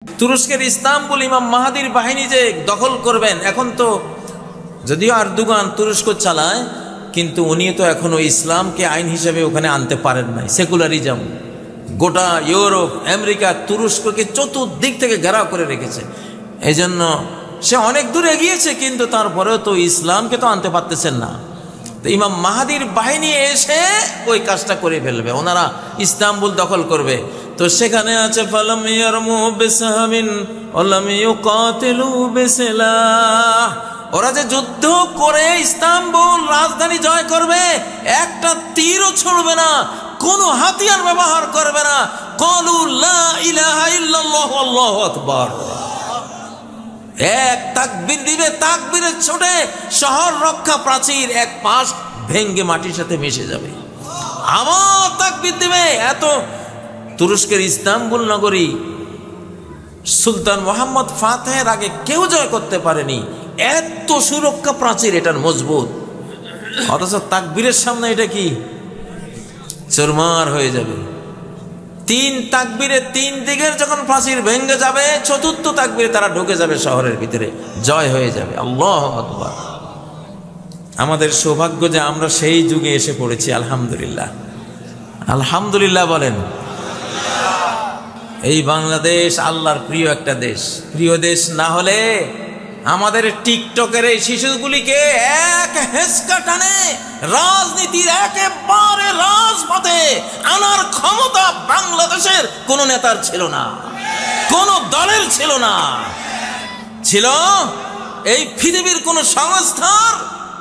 তুরস্কের ইস্তাম্বুল ইমাম মাহাদির বাহিনী যে দখল করবেন, এখন তো যদিও আরদোগান তুরস্ক চালায়, কিন্তু উনি তো এখনো ইসলামকে আইন হিসেবে ওখানে আনতে পারেন নাই। সেকুলারিজম গোটা ইউরোপ, আমেরিকা, তুরস্ককে চতুর্দিক থেকে ঘেরাও করে রেখেছে। এই জন্য সে অনেক দূর এগিয়েছে, কিন্তু তারপরেও তো ইসলামকে তো আনতে পারতেছেন না। তো ইমাম মাহাদির বাহিনী এসে ওই কাজটা করে ফেলবে, ওনারা ইস্তাম্বুল দখল করবে। তো সেখানে আছে ফালাম ইয়ারমু বিসাহামিন ওয়ালাম ইউকাতিলু বিসিলাহ। ওরা যে যুদ্ধ করে ইস্তাম্বুল রাজধানী জয় করবে, একটা তীরও ছুড়বে না, কোনো হাতিয়ার ব্যবহার করবে না। ক্বালু লা ইলাহা ইল্লাল্লাহু আল্লাহু আকবার। এক তাকবীর দিবে, তাকবীরের ছোটে শহর রক্ষা প্রাচীর এক পাশ ভেঙ্গে মাটির সাথে মিশে যাবে। আবার তাকবীর দিবে। এত তুরস্কের ইস্তাম্বুল নগরী সুলতান মোহাম্মদ ফাতেহের আগে কেউ জয় করতে পারেনি। এত সুরক্ষা প্রাচীর এটার মজবুত, অথচ তাকবীরের সামনে এটা কি চুরমার হয়ে যাবে। তিন তাকবীরে তিন দিকের যখন প্রাচীর ভেঙে যাবে, চতুর্থ তাকবীরে তারা ঢুকে যাবে শহরের ভিতরে, জয় হয়ে যাবে। আল্লাহু আকবার। আমাদের সৌভাগ্য যে আমরা সেই যুগে এসে পড়েছি। আলহামদুলিল্লাহ, আলহামদুলিল্লাহ বলেন। এই বাংলাদেশ আল্লাহর প্রিয় একটা দেশ। প্রিয় দেশ না হলে আমাদের টিকটকের এই শিশুগুলিকে এক হেসকা টানে রাজনীতির একেবারে রাজপথে আনার ক্ষমতা বাংলাদেশের কোন নেতার ছিল না, কোন দলের ছিল না। ছিল এই পৃথিবীর কোন সংস্থার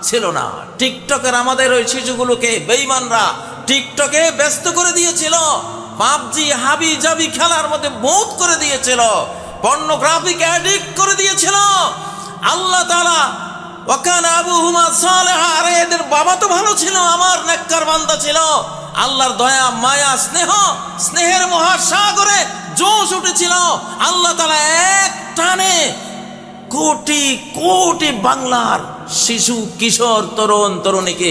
ছিল না। টিকটকের আমাদের ওই শিশুগুলোকে বেঈমানরা টিকটকে ব্যস্ত করে দিয়েছিল, পাবজি হাবি জাবি খেলার মধ্যে বহুত করে দিয়েছিল, পর্নোগ্রাফিক অ্যাডিক্ট করে দিয়েছিল। আল্লাহ তাআলা ওয়াকানা আবুহুমা সালেহা, আরে এদের বাবা তো ভালো ছিল, আমার নেককার বান্দা ছিল। আল্লাহর দয়া মায়া স্নেহ, স্নেহের মহাসাগরে জোশ উঠেছিল। আল্লাহ তাআলা এক টানে কোটি কোটি বাংলার শিশু কিশোর তরুণ তরুণীকে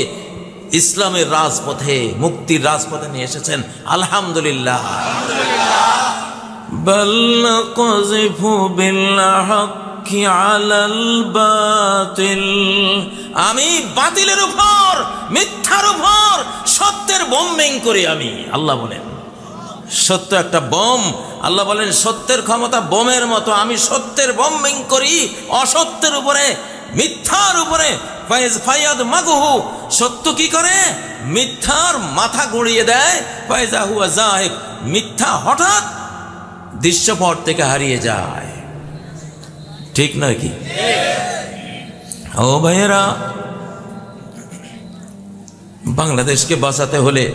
ইসলামের রাজপথে, মুক্তির রাজপথে নিয়ে এসেছেন। আলহামদুলিল্লাহ। বাল নাকযিফু বিল হাক্কি আলাল বাতিল, আমি বাতিলের উপর, মিথ্যার উপর সত্যের বোম্বিং করি আমি। আল্লাহ বলেন সত্য একটা বোম। আল্লাহ বলেন সত্যের ক্ষমতা বোমের মতো, আমি সত্যের বোম্বিং করি অসত্যের উপরে, মিথ্যার উপরে। ফায়াদ মাগুহু, সত্য কি করে? মিথ্যার মাথা গুঁড়িয়ে দেয়। ফায়জা হুয়া যাহিক, মিথ্যা হঠাৎ দৃশ্যপট থেকে হারিয়ে যায়। ঠিক নয় কি? ও ভাইয়েরা, বাংলাদেশকে বাঁচাতে হলে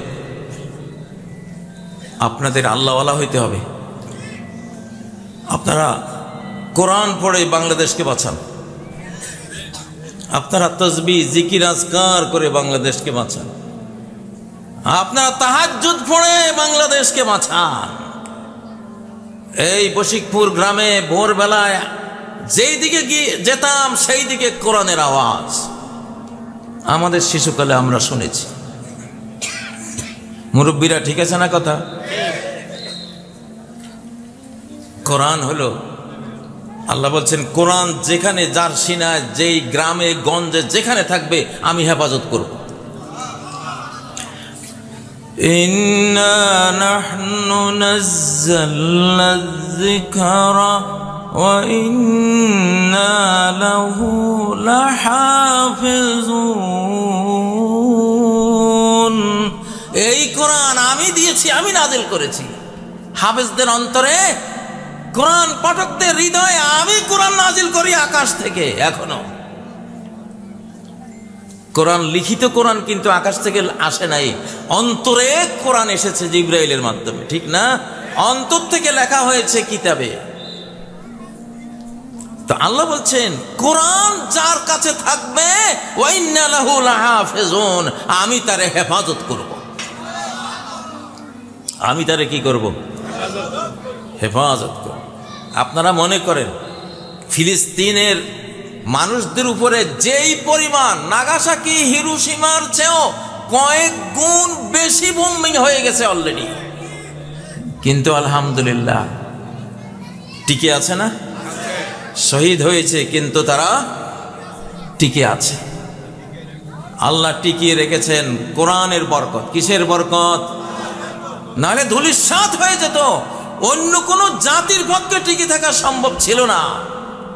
আপনাদের আল্লাহওয়ালা হইতে হবে। আপনারা কোরআন পড়ে বাংলাদেশকে বাঁচান, আপনারা তসবিহ জিকির আজকার করে বাংলাদেশকে বাঁচান, আপনারা তাহাজ্জুদ পড়ে বাংলাদেশকে বাঁচান। এই বশিকপুর গ্রামে ভোরবেলায় যেই দিকে গিয়ে যেতাম সেই দিকে কোরআনের আওয়াজ আমাদের শিশুকালে আমরা শুনেছি। মুরব্বীরা ঠিক আছে না কথা? কোরআন হলো, আল্লাহ বলছেন কোরআন যেখানে, যার সিনায়, যেই গ্রামে গঞ্জে যেখানে থাকবে আমি হেফাজত করব। ইন্না নাহনু নাযালনা যিকরা ওয়া ইন্না লাহু লাহাফিজুন। এই কোরআন আমি দিয়েছি, আমি নাযিল করেছি। হাফেজদের অন্তরে, কোরআন পাঠকদের হৃদয়ে আমি কোরআন নাজিল করি আকাশ থেকে। এখনো কোরআন, লিখিত কোরআন কিন্তু আকাশ থেকে আসে নাই, অন্তরে কোরআন এসেছে জিবরাইলের মাধ্যমে, ঠিক না? অন্তর থেকে লেখা হয়েছে কিতাবে। তো আল্লাহ বলছেন কোরআন যার কাছে থাকবে ওয়া ইন্না লাহু লাহাফিজুন, আমি তারে হেফাজত করব। আমি তারে কি করব? হেফাজত করব। আপনারা মনে করেন ফিলিস্তিনের মানুষদের উপরে যেই পরিমাণ নাগাসাকি হিরোশিমার চেয়েও কয়েক গুণ বেশি বোম্বিং হয়ে গেছে অলরেডি, কিন্তু আলহামদুলিল্লাহ টিকে আছে না? শহীদ হয়েছে কিন্তু তারা টিকে আছে। আল্লাহ টিকিয়ে রেখেছেন কোরআনের বরকত। কিসের বরকত? নাহলে ধূলিসাৎ হয়ে যেত, অন্য কোনো জাতির পক্ষে টিকে থাকা সম্ভব ছিল না।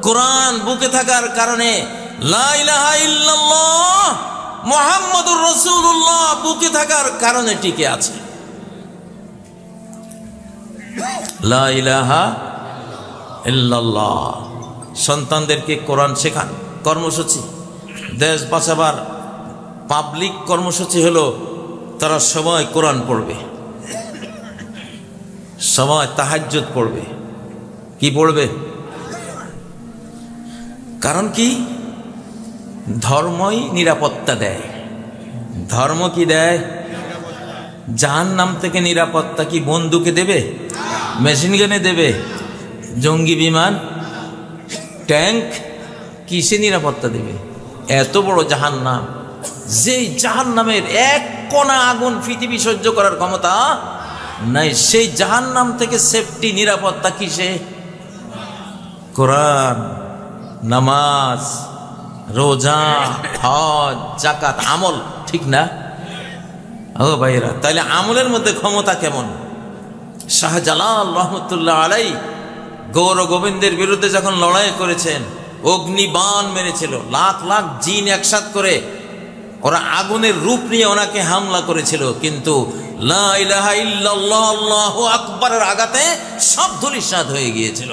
কোরআন বুকে থাকার কারণে, লা ইলাহা ইল্লাল্লাহ মুহাম্মাদুর রাসূলুল্লাহ বুকে থাকার কারণে টিকে আছে। লা ইলাহা ইল্লাল্লাহ। সন্তানদেরকে কোরআন শেখান কর্মসূচি, দেশ বাঁচাবার পাবলিক কর্মসূচি হলো তারা সবাই কোরআন পড়বে, সবাই তাহাজ্জুদ পড়বে। কি পড়বে? কারণ কি? ধর্মই নিরাপত্তা দেয়। ধর্ম কি দেয়? জাহান্নাম থেকে নিরাপত্তা কি বন্দুকে দেবে? মেশিন গানে দেবে? জঙ্গি বিমান, ট্যাঙ্ক, কিসে নিরাপত্তা দেবে? এত বড় জাহান্নাম, যেই জাহান্নামের এক কণা আগুন পৃথিবী সহ্য করার ক্ষমতা নাই, সেই জাহান্নাম থেকে সেফটি নিরাপত্তা কিসে? কোরআন, নামাজ, রোজা, হজ, যাকাত, আমল। ঠিক না? ও ভাইরা, তাইলে আমলের মধ্যে ক্ষমতা কেমন? শাহজালাল রহমতুল্লাহ আলাই গৌর গোবিন্দের বিরুদ্ধে যখন লড়াই করেছেন, অগ্নিবাণ মেরেছিল, লাখ লাখ জিন একসাথ করে ওরা আগুনের রূপ নিয়ে ওনাকে হামলা করেছিল, কিন্তু লা ইলাহা ইল্লাল্লাহ আল্লাহু আকবারের আঘাতে সব ধূলিসাৎ হয়ে গিয়েছিল।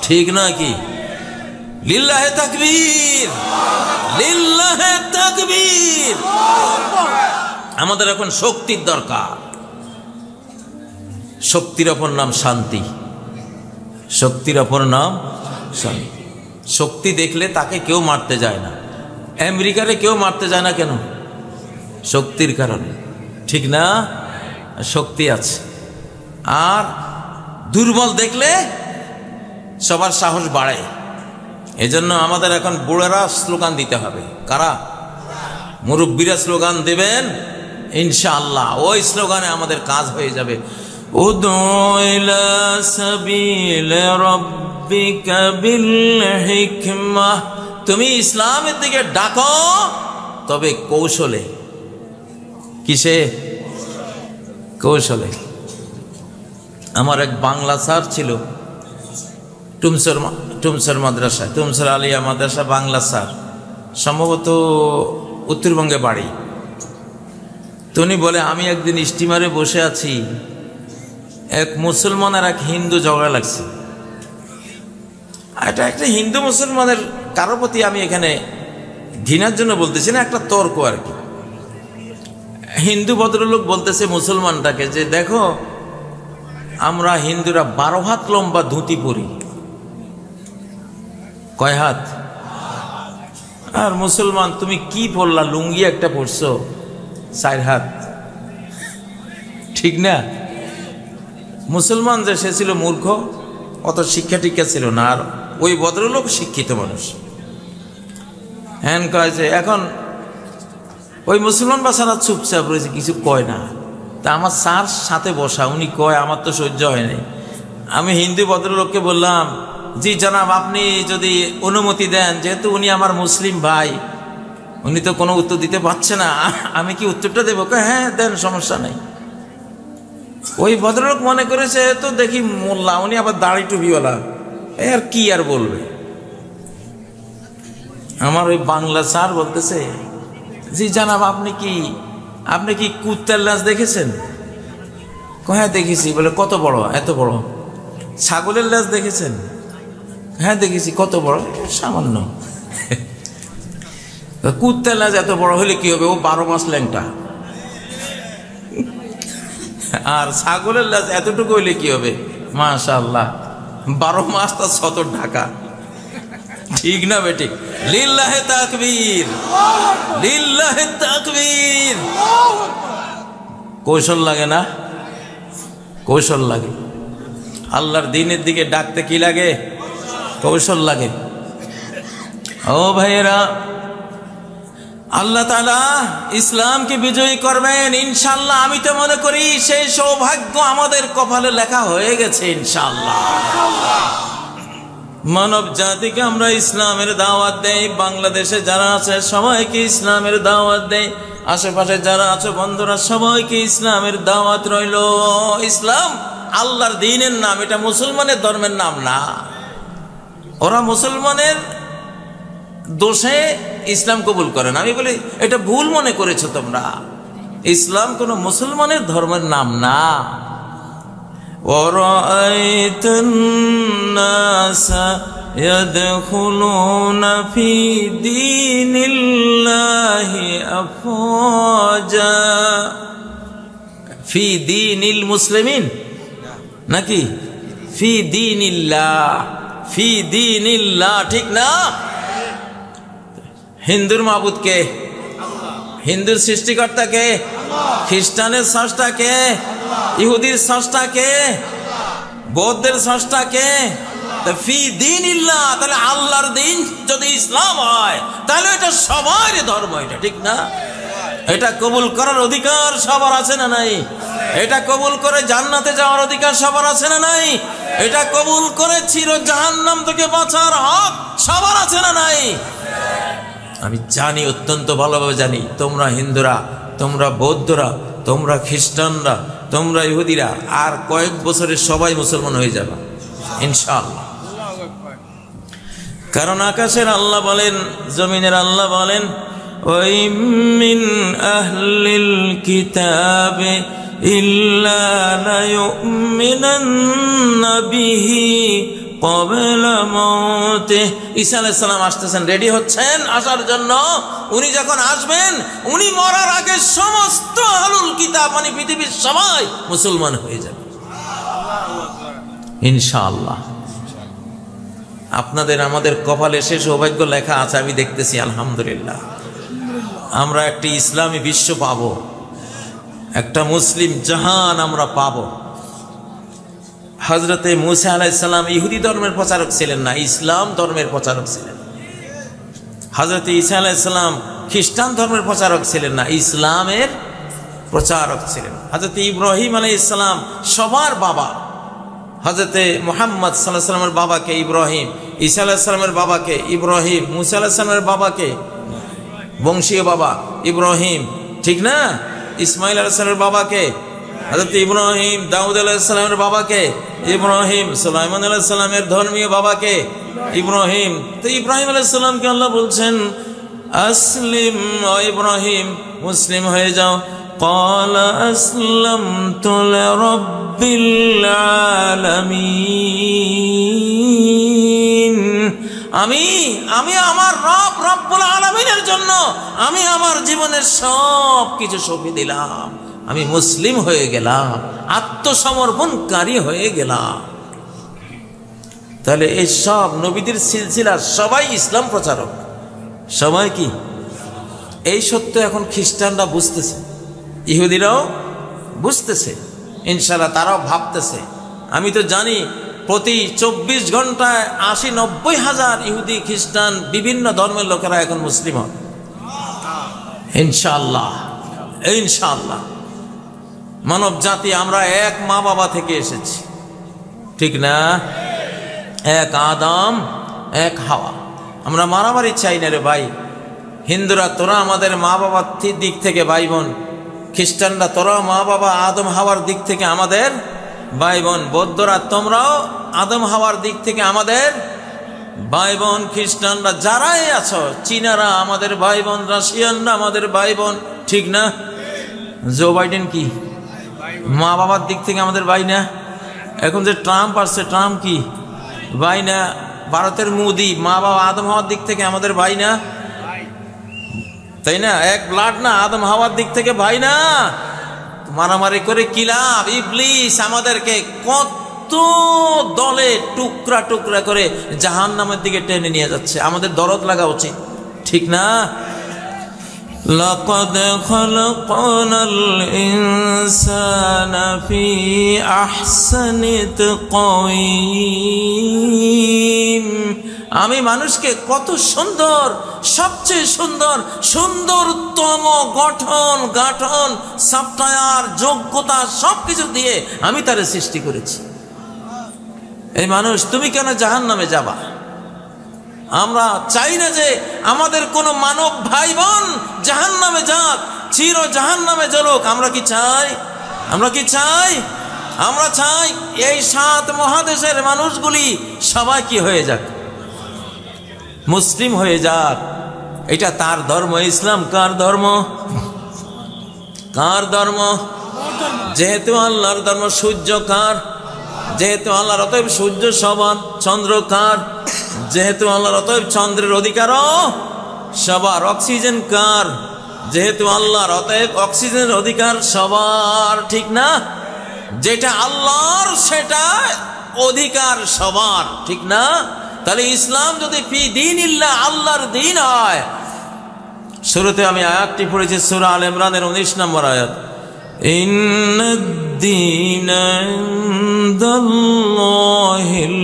ঠিক নয় কি? লিল্লাহে তাকবীর, লিল্লাহে তাকবীর। আমাদের এখন শক্তির দরকার। শক্তির অপর নাম শান্তি। শক্তির অপর নাম শান্তি। শক্তি দেখলে তাকে কেউ মারতে যায় না। আমেরিকারে কেউ মারতে যায় না কেন? শক্তির কারণে। ঠিক না? শক্তি আছে। আর দুর্বল দেখলে সবার সাহস বাড়ে। এজন্য আমাদের এখন বুড়ারা স্লোগান দিতে হবে। কারা? মুরব্বীরা স্লোগান দেবেন, ইনশাআল্লাহ ওই স্লোগানে আমাদের কাজ হয়ে যাবে। উদউ ইলা সাবিল রাব্বিকা বিল হিকমাহ। তুমি ইসলামের দিকে ডাকো, তবে কৌশলে। কিসে? কৌশলে। আমার এক বাংলা স্যার ছিল টুমসর মাদ্রাসায়, টুমসর আলিয়া মাদ্রাসা, বাংলা স্যার, সম্ভবত উত্তরবঙ্গে বাড়ি। তো উনি বলে, আমি একদিন স্টিমারে বসে আছি, এক মুসলমান আর এক হিন্দু ঝগড়া লাগছে। এটা একটা হিন্দু মুসলমানের কারোর প্রতি আমি এখানে ঘৃণার জন্য বলতেছি না, একটা তর্ক আর কি। হিন্দু ভদ্রলোক বলতেছে মুসলমানটাকে যে, দেখো আমরা হিন্দুরা 12 হাত লম্বা ধুতি পরি। কয় হাত? আর মুসলমান তুমি কি পরলা? লুঙ্গি একটা পরছো, 4 হাত। ঠিক না? মুসলমান যে সে ছিল মূর্খ, অত শিক্ষা টিক্ষা ছিল না। আর ওই ভদ্রলোক শিক্ষিত মানুষ। হ্যান কয় যে, এখন ওই মুসলমান বাসারা চুপচাপ রয়েছে, কিছু কয় না। তা আমার স্যার সাথে বসা, উনি কয়, আমার তো সহ্য হয়নি। আমি হিন্দু ভদ্রলোককে বললাম, জি জনাব, আপনি যদি অনুমতি দেন, যেহেতু উনি আমার মুসলিম ভাই, উনি তো কোনো উত্তর দিতে পারছে না, আমি কি উত্তরটা দেবো? হ্যাঁ দেন, সমস্যা নেই। ওই ভদ্রলোক মনে করেছে তো দেখি মোল্লা, উনি আবার দাড়ি টুপিওয়ালা, আর কি আর বলবে। আমার ওই বাংলা স্যার বলতেছে, জি জানাব, আপনি কি কুত্তার লাশ দেখেছেন? হ্যাঁ দেখেছি। বলে কত বড়? এত বড়। ছাগলের লাশ দেখেছেন? হ্যাঁ দেখেছি। কত বড়? সামান্য। কুত্তার লাশ এত বড় হলে কি হবে? ও 12 মাস ল্যাংটা। আর ছাগলের লাশ এতটুকু হইলে কি হবে? মাশাআল্লাহ, 12 মাস তার সতর ঢাকা। ঠিক না বেঠিক? লিল্লাহে তাকবীর, লিল্লাহে তাকবীর। কৌশল লাগে না? কৌশল লাগে। আল্লাহর দ্বীনের দিকে ডাকতে কি লাগে? কৌশল লাগে। ও ভাইয়েরা, আল্লাহ তাআলা ইসলামকে বিজয়ী করবেন ইনশাআল্লাহ। আমি তো মনে করি সেই সৌভাগ্য আমাদের কপালে লেখা হয়ে গেছে ইনশাআল্লাহ। মানব জাতিকে আমরা ইসলামের দাওয়াত দেই। বাংলাদেশে যারা আছে সবাইকে ইসলামের দাওয়াত দেই। আশেপাশে যারা আছে বন্ধুরা সবাইকে ইসলামের দাওয়াত রইল। ইসলাম আল্লাহর দ্বীনের নাম, এটা মুসলমানের ধর্মের নাম না। ওরা মুসলমানের দোষে ইসলাম কবুল করেন। আমি বলি এটা ভুল মনে করেছো তোমরা। ইসলাম কোন মুসলমানের ধর্মের নাম না। وَرَأَيْتَ النَّاسَ يَدْخُلُونَ فِي دِينِ اللَّهِ أَفْوَاجًا ফি দীনিল মুসলিমিন নাকি ফি দীনিল্লাহ? ফি দীনিল্লাহ, ঠিক না? হিন্দুর মাবুদ কে? হিন্দুর সৃষ্টিকর্তা কে? খ্রিস্টানের স্রষ্টা কে? ইহুদির স্রষ্টা কে? বৌদ্ধের স্রষ্টা কে? ফি দীনিল্লাহ, তাহলে আল্লাহর দ্বীন যদি ইসলাম হয় তাহলে এটা সবার ধর্ম, এটা ঠিক না? এটা কবুল করার অধিকার সবার আছে না নাই? এটা কবুল করে জান্নাতে যাওয়ার অধিকার সবার আছে না নাই? এটা কবুল করে চির জাহান্নাম থেকে বাঁচার হক সবার আছে না নাই? আমি জানি, অত্যন্ত ভালোভাবে জানি, তোমরা হিন্দুরা, তোমরা বৌদ্ধরা, তোমরা খ্রিস্টানরা, তোমরা ইহুদিরা আর কয়েক বছরে সবাই মুসলমান হয়ে যাবে ইনশাআল্লাহ। কারণ আকাশের আল্লাহ বলেন, জমিনের আল্লাহ বলেন, وَإِن مِّنْ أَهْلِ الْكِتَابِ إِلَّا لَيُؤْمِنَنَّ بِهِ قَبْلَ مَوْتِهِ। ঈসা আলাইহিস সালাম আসতেছেন, রেডি হচ্ছেন আসার জন্য। উনি যখন আসবেন, উনি মরার আগে সমস্ত আহলুল কিতাব মানে পৃথিবীর সবাই মুসলমান হয়ে যাবে ইনশাআল্লাহ। আপনাদের আমাদের কপালে সে সৌভাগ্য লেখা আছে, আমি দেখতেছি আলহামদুলিল্লাহ। আমরা একটি ইসলামী বিশ্ব পাব, একটা মুসলিম জাহান আমরা পাব। হযরতে মূসা আলাইহিস সালাম ইহুদি ধর্মের প্রচারক ছিলেন না, ইসলাম ধর্মের প্রচারক ছিলেন। হযরতে ঈসা আলাইহিস সালাম খ্রিস্টান ধর্মের প্রচারক ছিলেন না, ইসলামের প্রচারক ছিলেন। হযরতে ইব্রাহিম আলাইহিস সালাম সবার বাবা। হযরতে মুহাম্মদ সাল্লাল্লাহু আলাইহি ওয়াসাল্লামের বাবাকে ইব্রাহিম, ঈসা আলাইহিস সালামের বাবাকে ইব্রাহিম, মূসা আলাইহিস সালামের বাবাকে বংশীয় বাবা ইব্রাহিম, ঠিক না? ইসমাইল আলাইহিস সালামের বাবাকে হযরত ইব্রাহিম, দাউদ আলাইহিস সালামের বাবাকে ইব্রাহিম, সুলাইমান আলাইহিস সালামের ধর্মীয় বাবাকে ইব্রাহিম। তো ইব্রাহিম আলাইহিস সালামকে আল্লাহ বলছেন, আসলিম ও ইব্রাহিম, মুসলিম হয়ে যাও। قال أسلمت لرب العالمين। আমি আমার রব রব্বুল আলামিনের জন্য আমি আমার জীবনের সব কিছু সঁপে দিলাম। আমি মুসলিম হয়ে গেলাম, আত্মসমর্পণকারী হয়ে গেলাম। তাহলে এই সব নবীদের সিলসিলা সবাই ইসলাম প্রচারক, সবাই কি? এই সত্য এখন খ্রিস্টানরা বুঝতেছে, ইহুদিরাও বুঝতেছে ইনশাআল্লাহ, তারাও ভাবতেছে। আমি তো জানি প্রতি 24 ঘন্টায় 80-90 হাজার ইহুদি খ্রিস্টান বিভিন্ন ধর্মের লোকেরা এখন মুসলিম হন ইনশাআল্লাহ। ইনশাআল্লাহ মানব জাতি আমরা এক মা বাবা থেকে এসেছি, ঠিক না? এক আদম এক হাওয়া। আমরা মারামারি চাই না রে ভাই। হিন্দুরা তোরা আমাদের মা বাবার দিক থেকে ভাই বোন, খ্রিস্টানরা তোরা মা বাবা আদম হাওয়ার দিক থেকে আমাদের ভাই বোন, বৌদ্ধরা তোমরাও আদম হাওয়ার দিক থেকে আমাদের ভাই বোন, খ্রিস্টানরা যারাই আছো, চীনারা আমাদের ভাই বোন, রাশিয়ানরা আমাদের ভাই বোন, ঠিক না? জো বাইডেন কি মা বাবার দিক থেকে আমাদের ভাই না? এখন যে ট্রাম্প আসছে, ট্রাম্প কি ভাই না? ভারতের মোদি মা বাবা আদম হাওয়ার দিক থেকে আমাদের ভাই না? তাই না? এক ব্লাড না? আদম হাওয়ার দিক থেকে ভাই না? মারামারি করে কি লাভ? ইবলিস আমাদেরকে কত দলে টুকরা টুকরা করে জাহান্নামের দিকে টেনে নিয়ে যাচ্ছে। আমাদের দরদ লাগা উচিত, ঠিক না? লাকাদ খালাকনাল ইনসানা ফি আহসানি তাকওয়িম। আমি মানুষকে কত সুন্দর, সবচেয়ে সুন্দর, সুন্দরতম গঠন গাঠন সফটওয়্যার যোগ্যতা সবকিছু দিয়ে আমি তারে সৃষ্টি করেছি। এই মানুষ, তুমি কেন জাহান্নামে যাবা? আমরা চাই না যে আমাদের কোনো মানব ভাই বোন জাহান্নামে যাক, চির জাহান্নামে জ্বলুক। আমরা কি চাই? আমরা কি চাই? আমরা চাই এই 7 মহাদেশের মানুষগুলি সবাই কি হয়ে যাক, মুসলিম হয়ে যাক। এটা তার ধর্ম। ইসলাম কার ধর্ম? কার ধর্ম? যেহেতু আল্লাহর ধর্ম। সূর্য কার? যেহেতু আল্লাহর, অতএব সূর্য সবার। চন্দ্র কার? যেহেতু আল্লাহর, অতএব চন্দ্রের অধিকারও সবার। অক্সিজেন কার? যেহেতু আল্লাহর, অতএব অক্সিজেনের অধিকার সবার। ঠিক না? যেটা আল্লাহর সেটা অধিকার সবার। ঠিক না? তাহলে ইসলাম যদি ফি দীনিল্লাহ, আল্লাহর দ্বীন হয়। শুরুতে আমি আয়াতটি পড়েছি, সূরা আল ইমরানের 19 নম্বর আয়াত। ইন্নাদ-দীনা ইনদাল্লাহিল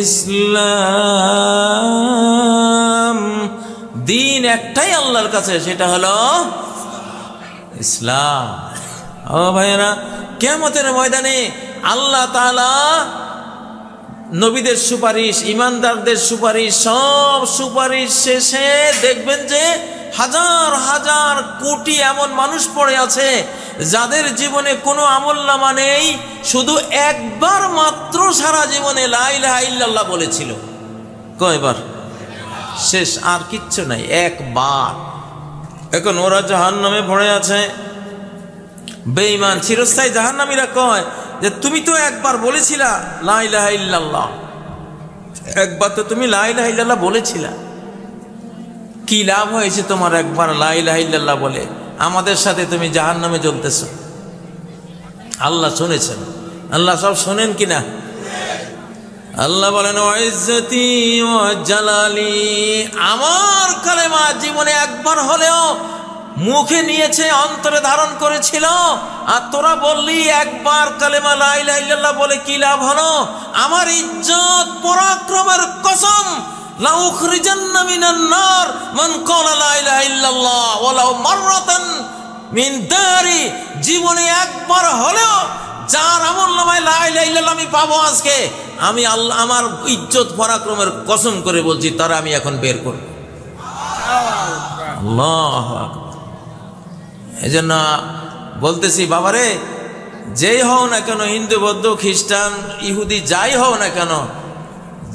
ইসলাম। দ্বীন একটাই আল্লাহর কাছে, সেটা হলো ইসলাম। ও ভাইরা, কিয়ামতের ময়দানে আল্লাহ তাআলা নবীদের সুপারিশ, ইমানদারদের সুপারিশ, সব সুপারিশ শেষে দেখবেন যে হাজার হাজার কোটি এমন মানুষ পড়ে আছে যাদের জীবনে কোনো আমলনামা নেই, শুধু একবার মাত্র সারা জীবনে লা ইলাহা ইল্লাল্লাহ বলেছিল। কয়বার? শেষ, আর কিচ্ছু নাই, একবার। এখন ওরা জাহান্নামে পড়ে আছে। বেঈমান চিরস্থায়ী জাহান্নামীরা কয় যে তুমি তো একবার বলেছিলা লা ইলাহা ইল্লাল্লাহ, একবার তো তুমি লা ইলাহা ইল্লাল্লাহ বলেছিলা, কি লাভ হয়েছে তোমার একবার লা ইলাহা ইল্লাল্লাহ বলে? আমাদের সাথে তুমি জাহান্নামে জ্বলতেছ। আল্লাহ শুনেছেন। আল্লাহ সব শোনেন কিনা? আল্লাহ বলেন, ওয়াইজ্জতি ওয়া জালালি, আমার কালেমা জীবনে একবার হলেও মুখে নিয়েছে, অন্তরে ধারণ করেছিল, আর তোরা বললি একবার কালেমা লা ইলাহা ইল্লাল্লাহ বলে কি লাভ হলো? আমার ইজ্জত পরাক্রমের কসম, লা উখরিজান্না মিনান নার মান ক্বালা লা ইলাহা ইল্লাল্লাহ ওয়ালাউ মাররাতান মিন দারি। জীবনে একবার হলেও যার আমলনামায় লা ইলাহা ইল্লাল্লাহ আমি পাবো আজকে, আমি আল্লাহ আমার ইজ্জত পরাক্রমের কসম করে বলছি, তারা আমি এখন বের করব। আল্লাহু আকবার। এজন্য বলতেছি বাবারে, যেই হও না কেন, হিন্দু, বৌদ্ধ, খ্রিস্টান, ইহুদি, যাই হও না কেন,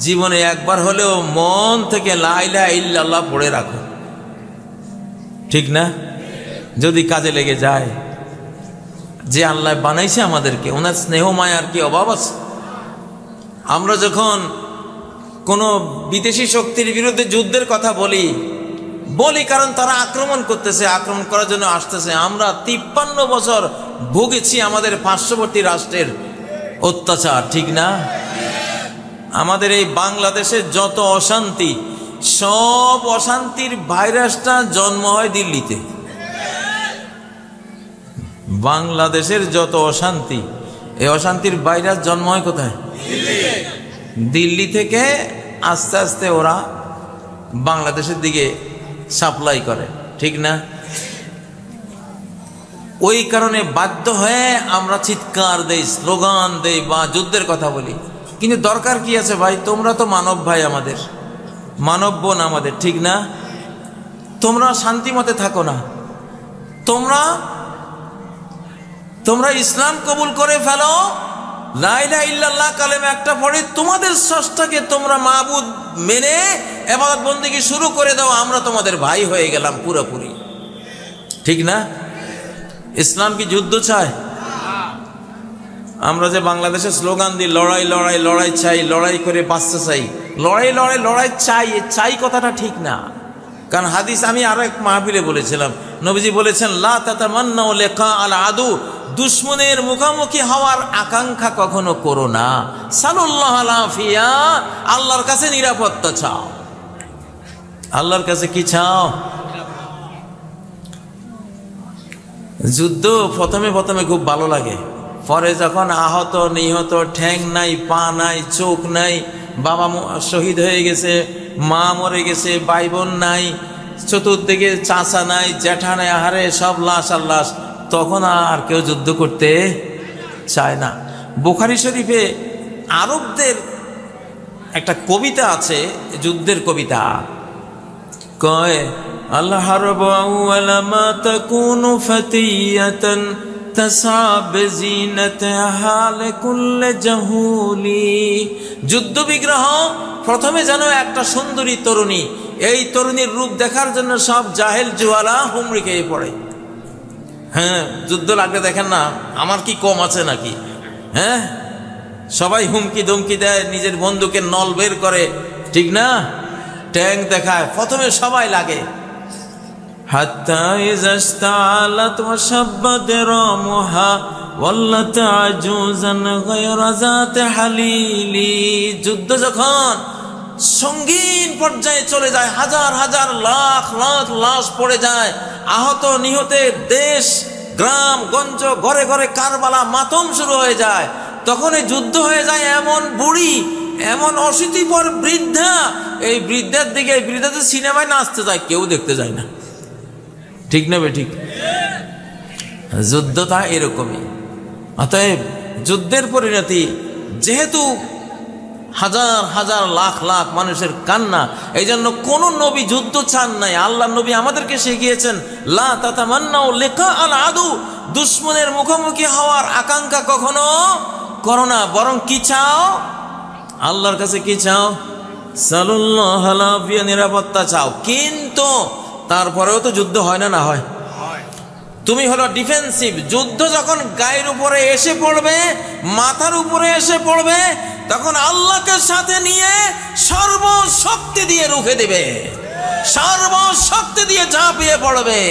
জীবনে একবার হলেও মন থেকে লা ইলাহা ইল্লাল্লাহ পড়ে রাখো। ঠিক না? যদি কাজে লেগে যায়, যে আল্লাহ বানাইছে আমাদেরকে, ওনার স্নেহ মায়ার কি অভাব আছে? আমরা যখন কোনো বিদেশি শক্তির বিরুদ্ধে যুদ্ধের কথা বলি কারণ তারা আক্রমণ করতেছে, আক্রমণ করার জন্য আসতেছে। আমরা 53 বছর ভুগেছি আমাদের পার্শ্ববর্তী রাষ্ট্রের অত্যাচার। ঠিক না? আমাদের এই বাংলাদেশের যত অশান্তি, সব অশান্তির ভাইরাসটা জন্ম হয় দিল্লিতে। বাংলাদেশের যত অশান্তি, এই অশান্তির ভাইরাস জন্ম হয় কোথায়? দিল্লি থেকে আস্তে আস্তে ওরা বাংলাদেশের দিকে সাপ্লাই করে। ঠিক না? ওই কারণে বাধ্য হয়ে আমরা চিৎকার দেই, স্লোগান দেই বা যুদ্ধের কথা বলি। কিন্তু দরকার কি আছে ভাই? তোমরা তো মানব ভাই আমাদের, মানব বোন আমাদের। ঠিক না? তোমরা শান্তি মতে থাকো না, তোমরা ইসলাম কবুল করে ফেলো, লা ইলাহা ইল্লাল্লাহ কালেমা একটা পড়ে তোমাদের স্রষ্টাকে তোমরা মাবুদ মেনে ইবাদত বন্দেগী শুরু করে দাও, আমরা তোমাদের ভাই হয়ে গেলাম পুরোপুরি। ঠিক না? ইসলাম কি যুদ্ধ চায়? আমরা যে বাংলাদেশে স্লোগান দিই লড়াই লড়াই লড়াই চাই, লড়াই করে বাঁচতে চাই, লড়াই লড়াই লড়াই চাই, চাই কথাটা ঠিক না। কারণ হাদিস আমি আরো এক মাহফিলে বলেছিলাম, নবীজি বলেছেন লা তাতামান্নাউ লিকা আল আদু, দুশমনের মুখোমুখি হওয়ার আকাঙ্ক্ষা কখনো করো না। সাল্লাল্লাহু আলাইয়া, আল্লাহর কাছে নিরাপত্তা চাও। আল্লাহর কাছে কি চাও? যুদ্ধ প্রথমে খুব ভালো লাগে, পরে যখন আহত, নিহত, ঠ্যাং নাই, পা নাই, চোখ নাই, বাবা শহীদ হয়ে গেছে, মা মরে গেছে, ভাই বোন নাই, চতুর্দিকে চাচা নাই, জ্যাঠা নাই, আহারে সব লাশ আর লাশ, তখন আর কেউ যুদ্ধ করতে চায় না। বুখারী শরীফে আরবদের একটা কবিতা আছে, যুদ্ধের কবিতা, কয় আল হারবু আউয়ালা মা তাকুনু ফাতিয়াতান তাসা বিজিনাতিহা লিকুল্লি জাহুলি। যুদ্ধ বিগ্রহ প্রথমে যেন একটা সুন্দরী তরুণী, এই তরুণীর রূপ দেখার জন্য সব জাহেল জুয়ালা হুমড়ি খেয়ে পড়ে। হ্যাঁ, যুদ্ধ লাগলে দেখেন না আমার কি কম আছে নাকি? হ্যাঁ, সবাই হুমকি ধমকি দেয়, নিজের বন্দুকের নল বের করে, ঠিক না? ট্যাঙ্ক দেখায়, প্রথমে সবাই লাগে। হাত্তা ইযা ইসতাআলাত ওয়া শাব্বাত রামুহা ওয়াল্লাত আজুজান গায়রা যাতি হালিলি। যুদ্ধ যখন সঙ্গীন পর্যায়ে চলে যায়, হাজার হাজার লাখ লাখ লাশ পড়ে যায়, আহত নিহতের দেশ গ্রাম গঞ্জ ঘরে ঘরে কারবালা মাতম শুরু হয়ে যায়, তখন এই যুদ্ধ হয়ে যায় এমন বুড়ি, এমন অশীতিপর বৃদ্ধা, এই বৃদ্ধার দিকে, এই বৃদ্ধা তো সিনেমায় নাচতে যায়, কেউ দেখতে যায় না, ঠিক না ঠিক? যুদ্ধটা এরকমই। অতএব যুদ্ধের পরিণতি, যেহেতু হাজার হাজার লাখ লাখ মানুষের কান্না, এই জন্য কোন নবী যুদ্ধ চান নাই। আল্লাহ নবী আমাদেরকে শিখিয়েছেন লা তাতামান্নাউ লিকা আল আদু, দুশমনের মুখোমুখি হওয়ার আকাঙ্ক্ষা কখনো করো না, বরং কি চাও? আল্লাহর কাছে কি চাও? সাল্লাল্লাহু আলাইহি নিরাপত্তা চাও। কিন্তু তারপরেও তো যুদ্ধ হয় না, না হয়? তুমি হলো ডিফেন্সিভ। যুদ্ধ যখন গায়ের উপরে এসে পড়বে, মাথার উপরে এসে পড়বে, তখন আল্লাহকে সাথে নিয়ে সর্বশক্তি দিয়ে রুখে দেবে, সর্বশক্তি দিয়ে ঝাঁপিয়ে পড়বে,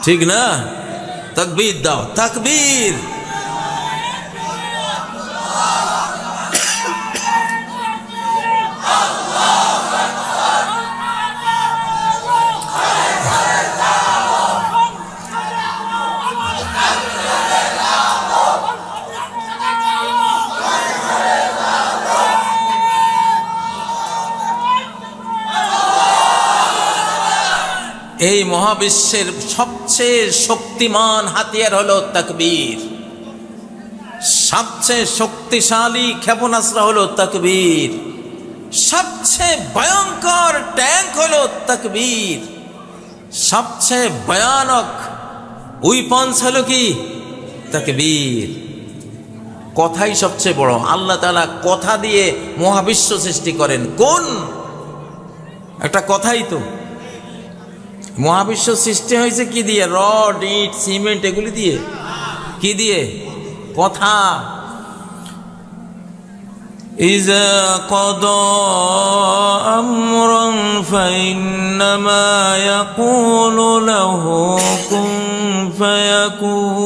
ঠিক না? তাকবীর দাও, তাকবীর। এই মহাবিশ্বের সবচেয়ে শক্তিমান হাতিয়ার হলো তাকবীর, সবচেয়ে শক্তিশালী ক্ষেপণাস্ত্র হলো তাকবীর, সবচেয়ে ভয়ঙ্কর ট্যাঙ্ক হলো তাকবীর, সবচেয়ে ভয়ানক উইপন্স হলো কি? তাকবীর। কথাই সবচেয়ে বড়। আল্লাহ তাআলা কথা দিয়ে মহাবিশ্ব সৃষ্টি করেন। কোন একটা কথাই তো। মহাবিশ্ব সৃষ্টি হয়েছে কি দিয়ে? রড, ইট, সিমেন্ট, এগুলি দিয়ে। কি দিয়ে? কথা। ইযা ক্বাদা আমরান ফাইন্নামা ইয়াকুলু লাহু কুন ফায়াকুন।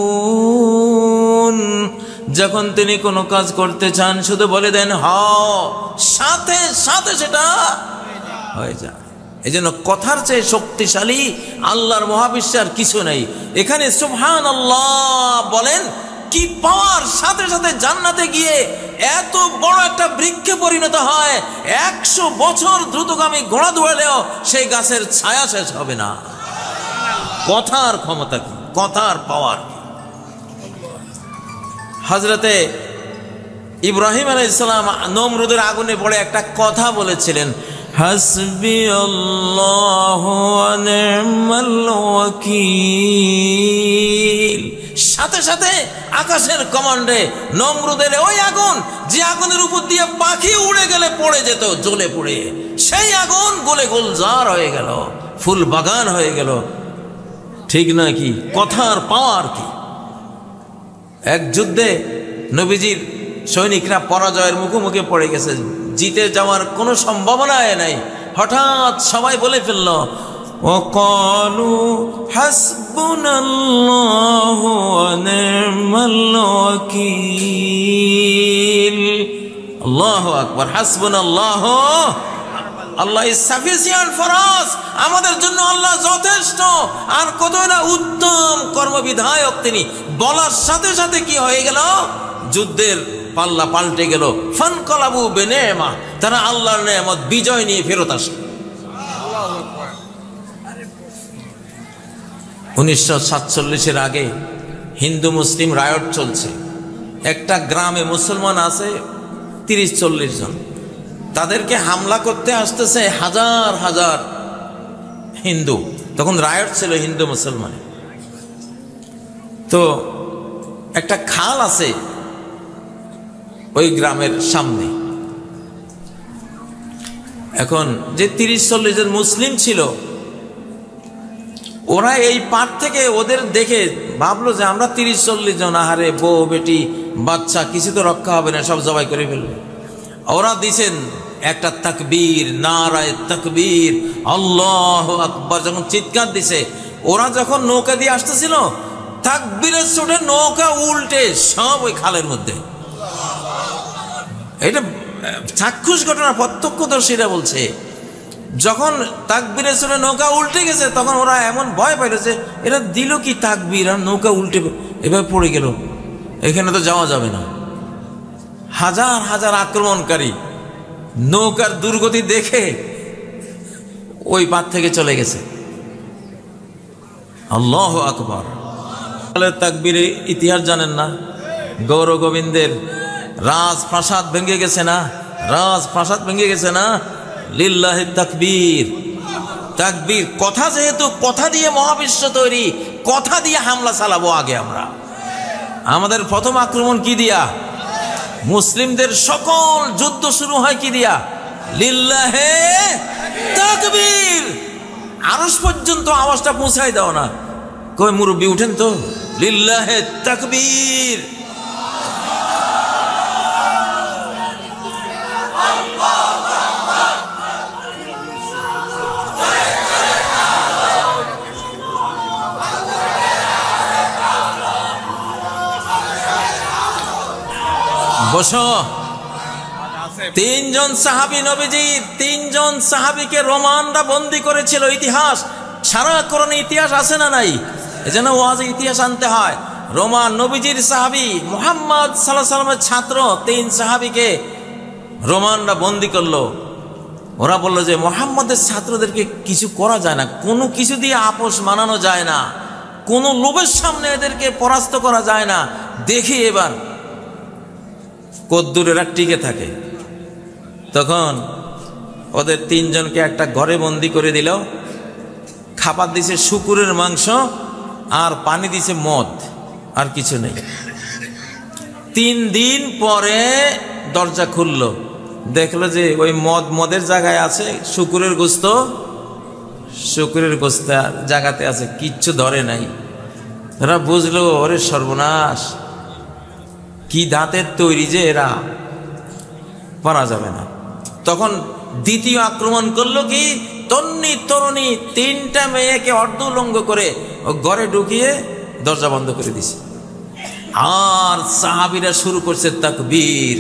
যখন তিনি কোনো কাজ করতে চান শুধু বলে দেন হও, সাথে সাথে সেটা হয়ে যায়। এই জন্য কথার চেয়ে শক্তিশালী আল্লাহর মহাবিশ্বে আর কিছু নেই। এখানে সুবহানাল্লাহ বলেন, কি পাওয়ার! সাথে সাথে জান্নাতে গিয়ে এত বড় একটা বৃক্ষে পরিণত হয়, 100 বছর দ্রুতগামী ঘোড়া দৌড়ালেও সেই গাছের ছায়া শেষ হবে না। কথার ক্ষমতা কি, কথার পাওয়ার কি! হযরতে ইব্রাহিম আলাইহিস সালাম নমরুদের আগুনে পড়ে একটা কথা বলেছিলেন, হাসবি আল্লাহু ওয়া নি'মাল ওয়াকিল। সাথে সাথে আকাশের কমান্ডে নমরুদের ওই আগুন, যে আগুনের উপর দিয়ে পাখি উড়ে গেলে পড়ে যেত জ্বলে পড়ে, সেই আগুন গলে গুলজার হয়ে গেল, ফুল বাগান হয়ে গেল। ঠিক না কি? কথার পাওয়ার কি! এক যুদ্ধে নবীজির সৈনিকরা পরাজয়ের মুখোমুখি পড়ে গেছে, জিতে যাওয়ার কোনো সম্ভাবনাই নাই। হঠাৎ সবাই বলে ফেলল, ওয়াকালু হাসবুনাল্লাহু ওয়া নি'মাল ওয়াকিল। আল্লাহু আকবার। হাসবুনাল্লাহু, আল্লাহ ইজ সাফিসিয়েন্ট ফর আস। আমাদের জন্য আল্লাহ যথেষ্ট। আর কত না উত্তম কর্মবিধায়ক তিনি। বলার সাথে সাথে কি হয়ে গেল? যুদ্ধের পাল্লা পাল্টে গেল। ফানকালাবু বিনি'মা, তারা আল্লাহর নেয়ামত বিজয় নিয়ে ফেরত আসে। 1947-এর আগে হিন্দু মুসলিম রায়ট চলছে। একটা গ্রামে মুসলমান আছে 30-40 জন, তাদেরকে হামলা করতে আসতেছে হাজার হাজার হিন্দু। তখন রায়ট ছিল হিন্দু মুসলমান। তো একটা খাল আছে ওই গ্রামের সামনে। এখন যে 30-40 জন মুসলিম ছিল, ওরা এই পার থেকে ওদের দেখে ভাবলো যে আমরা 30-40 জন, আহারে বউ বেটি বাচ্চা, কিছু তো রক্ষা হবে না, সব জবাই করে ফেলবে। ওরা দিছেন একটা তাকবীর, নারায়ে তাকবীর, আল্লাহু আকবার, যখন চিৎকার দিছে, ওরা যখন নৌকা দিয়ে আসতেছিল, তাকবীরের চোটে নৌকা উল্টে সব ওই খালের মধ্যে। এটা চাক্ষুষ ঘটনা, প্রত্যক্ষদর্শীরা বলছে। যখন তাকবীরের চোটে নৌকা উল্টে গেছে, তখন ওরা এমন ভয় পাইল যে এটা দিল কি তাকবীর, আর নৌকা উল্টে এভাবে পড়ে গেল, এখানে তো যাওয়া যাবে না। হাজার হাজার আক্রমণকারী নৌকার দুর্গতি দেখে ওই পার থেকে চলে গেছে। আল্লাহু আকবার। তাকবীরে ইতিহাস জানেন না? গৌর গোবিন্দের রাজপ্রাসাদ ভেঙে গেছে না? রাজপ্রাসাদ ভেঙে গেছে না? লিল্লাহি তাকবীর। তাকবীর কথা, যেহেতু কথা দিয়ে মহাবিশ্ব তৈরি, কথা দিয়ে হামলা চালাবো আগে আমরা। আমাদের প্রথম আক্রমণ কি দিয়া? মুসলিমদের সকল যুদ্ধ শুরু হয় কি দিয়া? লিল্লাহে তাকবীর। আরশ পর্যন্ত আওয়াজটা পৌঁছাই দাও না। কই মুরব্বী উঠেন তো, লিল্লাহে তাকবীর। বসো। 3 জন সাহাবী, নবীজির 3 জন সাহাবীকে রোমানরা বন্দী করেছিল। ইতিহাস, সারা কোরআনে ইতিহাস আছে না নাই? এজন্য ওয়াজে ইতিহাস আনতে হয়। রোমান নবীজির সাহাবী মুহাম্মদ সাল্লাল্লাহু আলাইহি ওয়াসাল্লামের ছাত্র 3 সাহাবীকে রোমানরা বন্দী করলো। ওরা বলল যে মুহাম্মদের ছাত্রদেরকে কিছু করা যায় না, কোনো কিছু দিয়ে আপোষ মানানো যায় না, কোনো লোভের সামনে এদেরকে পরাস্ত করা যায় না। দেখি এবার কদ্দুর এরা টিকে থাকে। তখন ওদের 3 জনকে একটা ঘরে বন্দি করে দিল। খাবার দিছে শুকুরের মাংস আর পানি দিছে মদ, আর কিছু নেই। 3 দিন পরে দরজা খুললো, দেখলো যে ওই মদের জায়গায় আছে শুকুরের গোস্ত, শুকুরের গোস্ত জায়গাতে আছে, কিচ্ছু ধরে নাই। এরা বুঝলো ওরে সর্বনাশ, কি দাঁতের তৈরি যে এরা, পারা যাবে না। তখন দ্বিতীয় আক্রমণ করলো কি, তন্নি তরুণী 3টা মেয়েকে অর্ধউলঙ্গ করে ও ঘরে ঢুকিয়ে দরজা বন্ধ করে দিছে। আর সাহাবীরা শুরু করছে তাকবীর,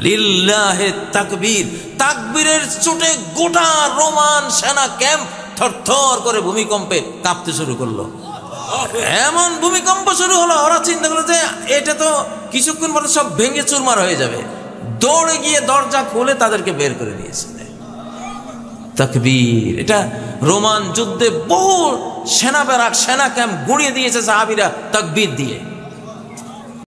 লিল্লাহে তাকবীর। তাকবীরের চোটে গোটা রোমান সেনা ক্যাম্প থরথর করে ভূমিকম্পে কাঁপতে শুরু করলো। এমন ভূমিকম্প শুরু হলো, ওরা চিন্তা করলো যে এটা তো কিছুক্ষণ পরে সব ভেঙে চুরমার হয়ে যাবে। দৌড়ে গিয়ে দরজা খুলে তাদেরকে বের করে দিয়েছে। তাকবীর। এটা রোমান যুদ্ধে বহু সেনা ব্যারাক, সেনা ক্যাম্প গুঁড়িয়ে দিয়েছে সাহাবীরা তাকবীর দিয়ে।